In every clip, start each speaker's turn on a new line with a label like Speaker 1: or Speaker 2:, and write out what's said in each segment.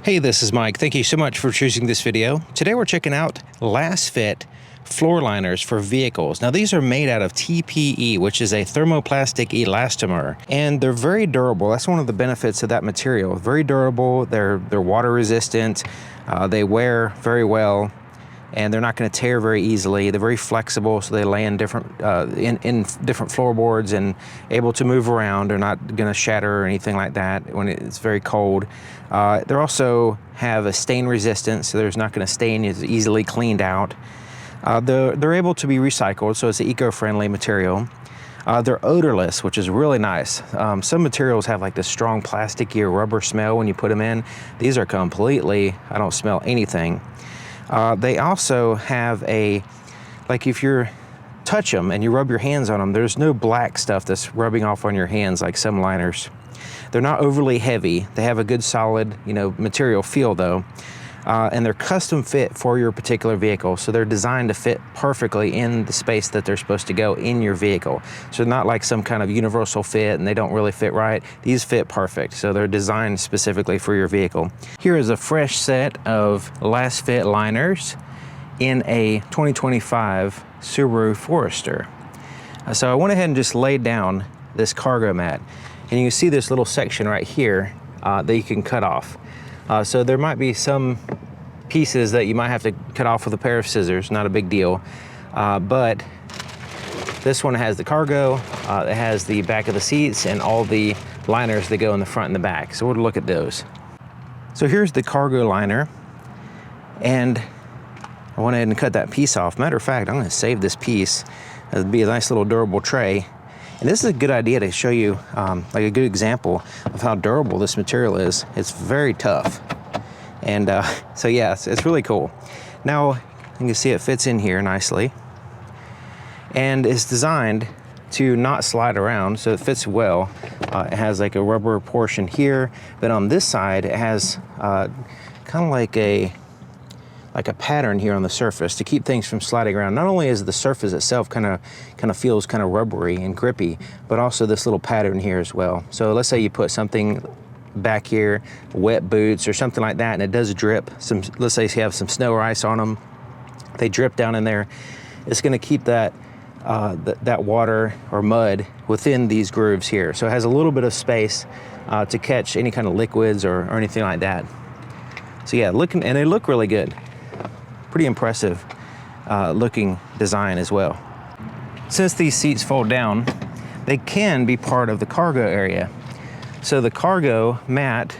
Speaker 1: Hey, this is Mike. Thank you so much for choosing this video. Today we're checking out Lasfit floor liners for vehicles. Now these are made out of TPE, which is a thermoplastic elastomer, and they're very durable. That's one of the benefits of that material. Very durable, they're water resistant, they wear very well, and they're not going to tear very easily. They're very flexible, so they lay in different in different floorboards and able to move around. They're not going to shatter or anything like that when it's very cold. They also have a stain resistance, so there's not going to stain as easily cleaned out. They're able to be recycled, so it's an eco-friendly material. They're odorless, which is really nice. Some materials have like this strong plasticky or rubber smell when you put them in. These are completely, I don't smell anything. They also have like if you touch them and you rub your hands on them, there's no black stuff that's rubbing off on your hands like some liners. They're not overly heavy. They have a good solid, material feel though. And they're custom fit for your particular vehicle. So they're designed to fit perfectly in the space that they're supposed to go in your vehicle. So not like some kind of universal fit and they don't really fit right. These fit perfect. So they're designed specifically for your vehicle. Here is a fresh set of Lasfit liners in a 2025 Subaru Forester. So I went ahead and just laid down this cargo mat. And you can see this little section right here that you can cut off. So there might be some pieces that you might have to cut off with a pair of scissors, not a big deal. But this one has the cargo, it has the back of the seats and all the liners that go in the front and the back. So we'll look at those. So here's the cargo liner, and I went ahead and cut that piece off. Matter of fact, I'm gonna save this piece. It'll be a nice little durable tray. And this is a good idea to show you like a good example of how durable this material is. It's very tough. And so yeah, it's really cool. Now you can see it fits in here nicely. And it's designed to not slide around, so it fits well. It has like a rubber portion here, but on this side it has kind of like a pattern here on the surface to keep things from sliding around. Not only is the surface itself kind of feels kind of rubbery and grippy, but also this little pattern here as well. So let's say you put something back here, wet boots or something like that, and it does drip. Let's say you have some snow or ice on them, they drip down in there. It's going to keep that that water or mud within these grooves here. So it has a little bit of space to catch any kind of liquids or anything like that. So yeah, and they look really good. Pretty impressive looking design as well. Since these seats fold down, they can be part of the cargo area. So the cargo mat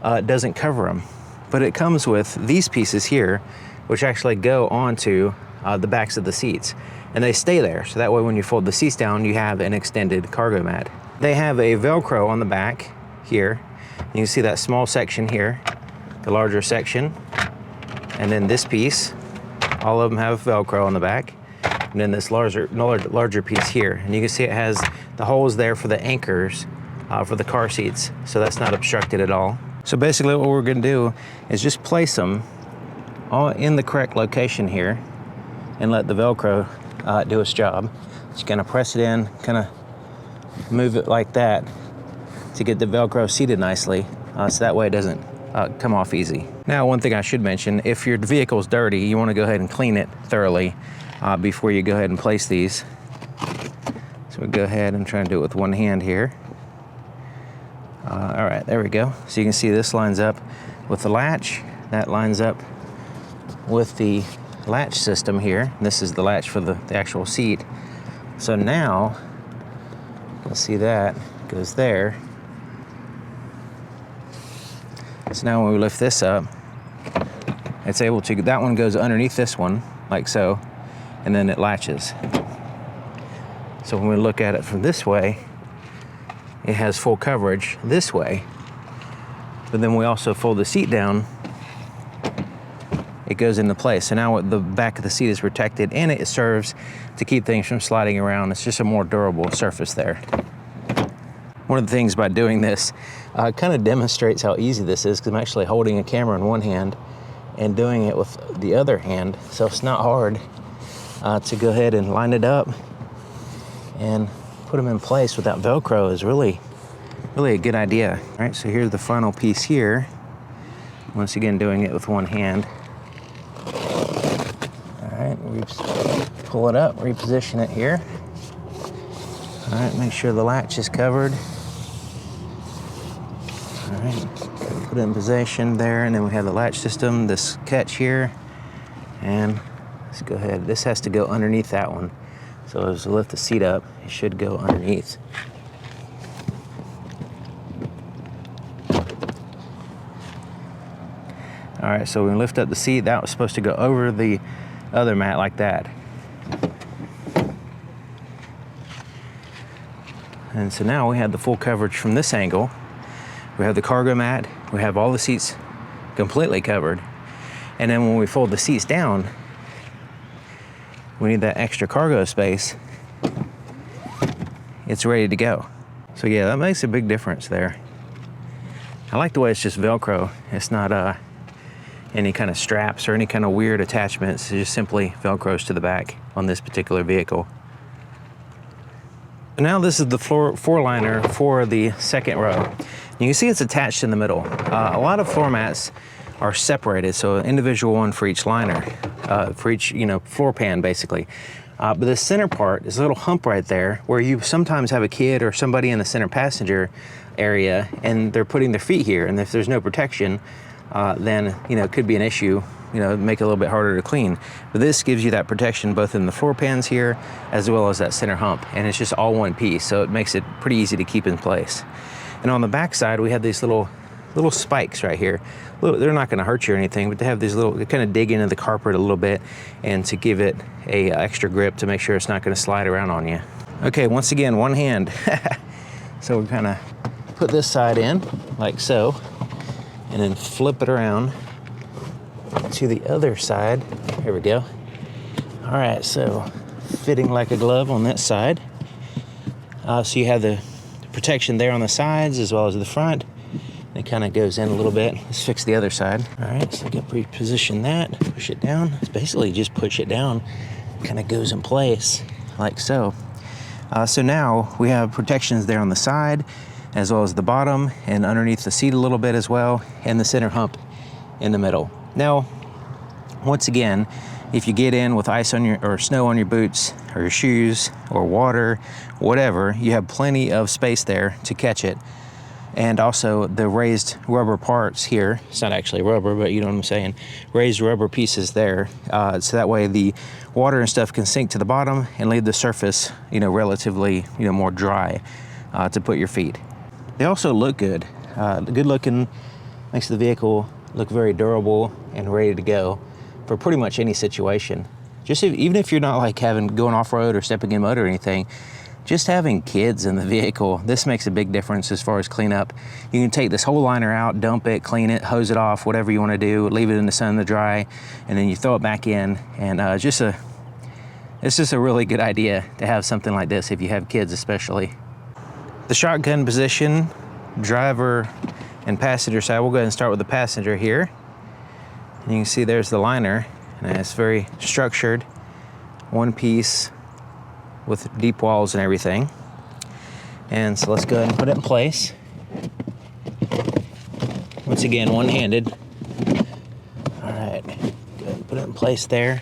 Speaker 1: doesn't cover them, but it comes with these pieces here, which actually go onto the backs of the seats, and they stay there. So that way when you fold the seats down, you have an extended cargo mat. They have a Velcro on the back here. You can see that small section here, the larger section, and then this piece, all of them have Velcro on the back, and then this larger piece here. And you can see it has the holes there for the anchors for the car seats, so that's not obstructed at all. So basically what we're gonna do is just place them all in the correct location here and let the Velcro do its job. Just gonna press it in, kind of move it like that to get the Velcro seated nicely, so that way it doesn't come off easy. Now, one thing I should mention, if your vehicle's dirty, you want to go ahead and clean it thoroughly before you go ahead and place these. So we'll go ahead and try and do it with one hand here. All right, there we go. So you can see this lines up with the latch. That lines up with the latch system here. This is the latch for the actual seat. So now, let's see, that goes there. So now when we lift this up, it's able to, that one goes underneath this one, like so, and then it latches. So when we look at it from this way, it has full coverage this way. But then we also fold the seat down, it goes into place. So now the back of the seat is protected, and it serves to keep things from sliding around. It's just a more durable surface there. One of the things by doing this kind of demonstrates how easy this is, because I'm actually holding a camera in one hand and doing it with the other hand. So it's not hard to go ahead and line it up and put them in place without Velcro is really really a good idea. All right, so here's the final piece here. Once again, doing it with one hand. All right, we pull it up, reposition it here. All right, make sure the latch is covered. All right, put it in position there, and then we have the latch system, this catch here, and let's go ahead. This has to go underneath that one. So as we lift the seat up, it should go underneath. All right, so we lift up the seat. That was supposed to go over the other mat like that. And so now we have the full coverage from this angle. We have the cargo mat. We have all the seats completely covered. And then when we fold the seats down, we need that extra cargo space. It's ready to go. So yeah, that makes a big difference there. I like the way it's just Velcro. It's not any kind of straps or any kind of weird attachments. It just simply Velcros to the back on this particular vehicle. Now this is the floor liner for the second row. You can see it's attached in the middle. A lot of floor mats are separated, so an individual one for each liner, for each floor pan basically. But the center part is a little hump right there where you sometimes have a kid or somebody in the center passenger area and they're putting their feet here, and if there's no protection, then it could be an issue, make it a little bit harder to clean. But this gives you that protection both in the floor pans here as well as that center hump, and it's just all one piece, so it makes it pretty easy to keep in place. And on the back side, we have these little spikes right here. They're not going to hurt you or anything, but they have these they kind of dig into the carpet a little bit and to give it a extra grip to make sure it's not going to slide around on you. Okay, once again, one hand. So we kind of put this side in like so, and then flip it around to the other side. Here we go. All right, so fitting like a glove on that side. So you have the protection there on the sides as well as the front. It kind of goes in a little bit. Let's fix the other side. All right, so reposition that, push it down. It's basically just push it down, kind of goes in place like so. So now we have protections there on the side as well as the bottom and underneath the seat a little bit as well, and the center hump in the middle. Now, once again, if you get in with ice on or snow on your boots or your shoes or water, whatever, you have plenty of space there to catch it. And also the raised rubber parts here, it's not actually rubber, but you know what I'm saying, raised rubber pieces there, so that way the water and stuff can sink to the bottom and leave the surface, relatively, more dry to put your feet. They also look good. Good looking, makes the vehicle look very durable and ready to go for pretty much any situation. Even if you're not like going off-road or stepping in mud or anything, just having kids in the vehicle, this makes a big difference as far as cleanup. You can take this whole liner out, dump it, clean it, hose it off, whatever you want to do, leave it in the sun to dry, and then you throw it back in. And it's just a really good idea to have something like this if you have kids especially. The shotgun position, driver and passenger side, we'll go ahead and start with the passenger here. And you can see there's the liner, and it's very structured, one piece with deep walls and everything. And so let's go ahead and put it in place. Once again, one-handed. All right, go ahead and put it in place there.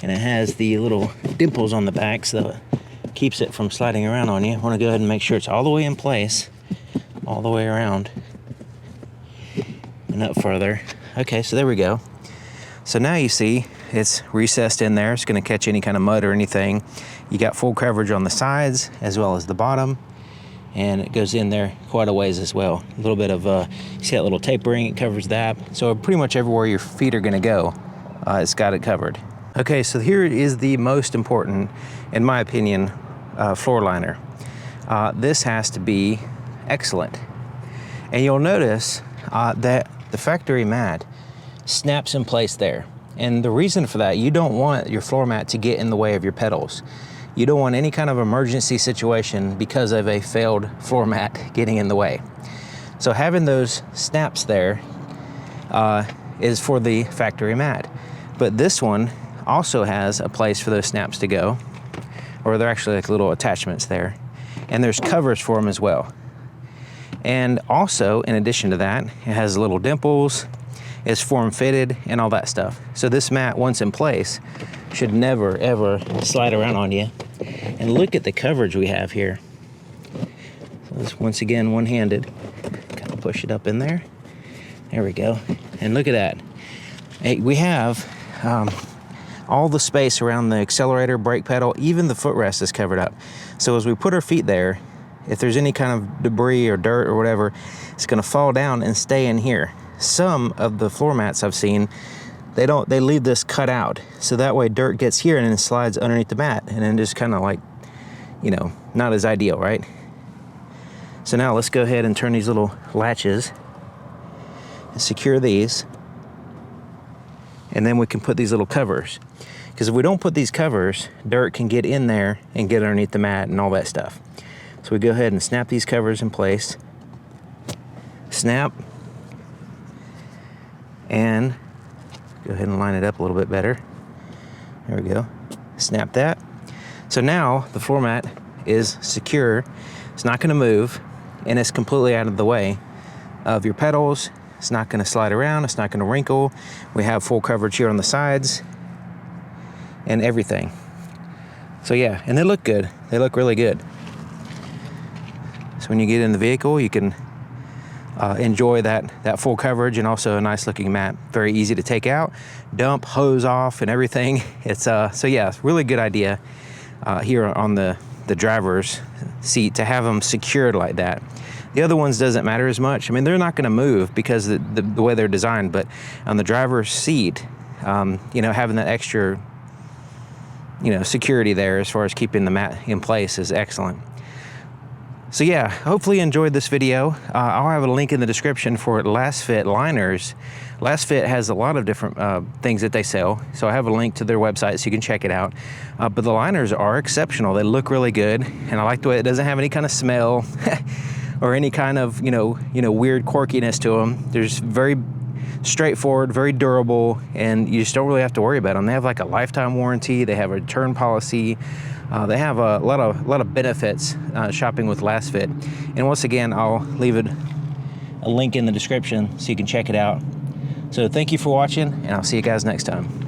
Speaker 1: And it has the little dimples on the back so that it keeps it from sliding around on you. I want to go ahead and make sure it's all the way in place, all the way around and up further. Okay, so there we go. So now you see it's recessed in there. It's going to catch any kind of mud or anything. You got full coverage on the sides as well as the bottom, and it goes in there quite a ways as well. A little bit of, you see that little tapering, it covers that. So pretty much everywhere your feet are going to go, it's got it covered. Okay, so here is the most important, in my opinion, floor liner. This has to be excellent. And you'll notice that the factory mat snaps in place there. And the reason for that, you don't want your floor mat to get in the way of your pedals. You don't want any kind of emergency situation because of a failed floor mat getting in the way. So having those snaps there is for the factory mat. But this one also has a place for those snaps to go, or they're actually like little attachments there. And there's covers for them as well. And also, in addition to that, it has little dimples, it's form fitted and all that stuff. So this mat, once in place, should never ever slide around on you. And look at the coverage we have here. So this, once again, one-handed. Kind of push it up in there. There we go. And look at that. Hey, we have all the space around the accelerator, brake pedal, even the footrest is covered up. So as we put our feet there, if there's any kind of debris or dirt or whatever, it's gonna fall down and stay in here. Some of the floor mats I've seen, they leave this cut out. So that way dirt gets here and then slides underneath the mat and then just kind of like, you know, not as ideal, right? So now let's go ahead and turn these little latches and secure these. And then we can put these little covers. Because if we don't put these covers, dirt can get in there and get underneath the mat and all that stuff. So we go ahead and snap these covers in place. Snap. And go ahead and line it up a little bit better. There we go. Snap that. So now the floor mat is secure. It's not gonna move and it's completely out of the way of your pedals. It's not gonna slide around, it's not gonna wrinkle. We have full coverage here on the sides and everything. So yeah, and they look good. They look really good. So when you get in the vehicle, you can enjoy that full coverage and also a nice looking mat. Very easy to take out, dump, hose off and everything. It's so yeah, it's really good idea here on the driver's seat to have them secured like that. The other ones doesn't matter as much. I mean, they're not gonna move because the way they're designed, but on the driver's seat, you know, having that extra, you know, security there as far as keeping the mat in place is excellent. So yeah, hopefully you enjoyed this video. I'll have a link in the description for Lasfit liners. Lasfit has a lot of different things that they sell, so I have a link to their website so you can check it out. But the liners are exceptional. They look really good, and I like the way it doesn't have any kind of smell or any kind of you know weird quirkiness to them. They're just very straightforward, very durable, and you just don't really have to worry about them. They have like a lifetime warranty. They have a return policy. They have a lot of benefits shopping with Lasfit. And once again, I'll leave a link in the description so you can check it out. So thank you for watching, and I'll see you guys next time.